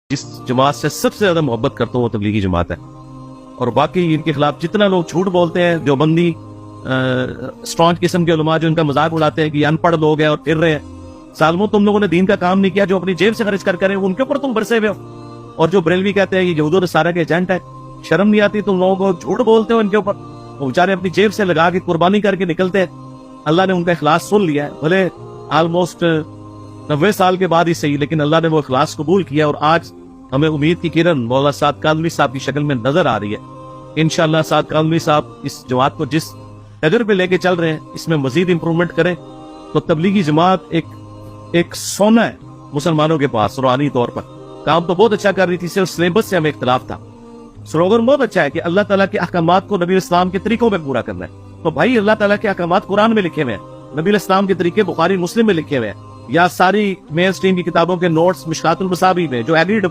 جس جماعت سے سب سے زیادہ محبت کرتا ہوں وہ تبلیغی جماعت ہے، اور باقی ان کے خلاف جتنا لوگ جھوٹ بولتے ہیں، دیوبندی اسٹرانج قسم کے علماء جو ان کا مذاق اڑاتے ہیں کہ یہ ان پڑھ لوگ ہیں اور پھر رہے ہیں، سالموں تم لوگوں نے دین کا کام نہیں کیا، جو اپنی جیب سے خرچ کر کریں ان کے اوپر تم برسے ہوئے ہو، اور جو بریلوی کہتے ہیں یہ یہود و نصارہ کے ایجنٹ ہے، شرم نہیں آتی تم لوگوں کو، جھوٹ بولتے ہو ان کے اوپر، وہ بیچارے اپنی جیب سے لگا کے قربانی کر کے نکلتے ہیں، اللہ نے ان کا اخلاص سن لیا ہے، بھلے آلموسٹ 90 سال کے بعد ہی صحیح، لیکن اللہ نے وہ اخلاص قبول کیا، اور آج ہمیں امید کی کرن مولانا سعد کاظمی صاحب کی شکل میں نظر آ رہی ہے۔ انشاءاللہ سعد کاظمی صاحب اس جماعت کو جس قدر پہ لے کے چل رہے ہیں اس میں مزید امپرومنٹ کریں تو تبلیغی جماعت ایک سونا ہے مسلمانوں کے پاس روحانی طور پر، کام تو بہت اچھا کر رہی تھی، صرف سلیبس سے ہمیں اختلاف تھا، سلوگن بہت اچھا ہے کہ اللہ تعالیٰ کے احکامات کو نبی اسلام کے طریقوں میں پورا کرنا ہے، تو بھائی اللہ تعالیٰ کے احکامات قرآن میں لکھے ہوئے ہیں، نبی اسلام کے طریقے بخاری مسلم میں لکھے ہوئے ہیں، یا ساری مین اسٹریم کی کتابوں کے نوٹس مشکات المصابیح میں جو ایگریڈ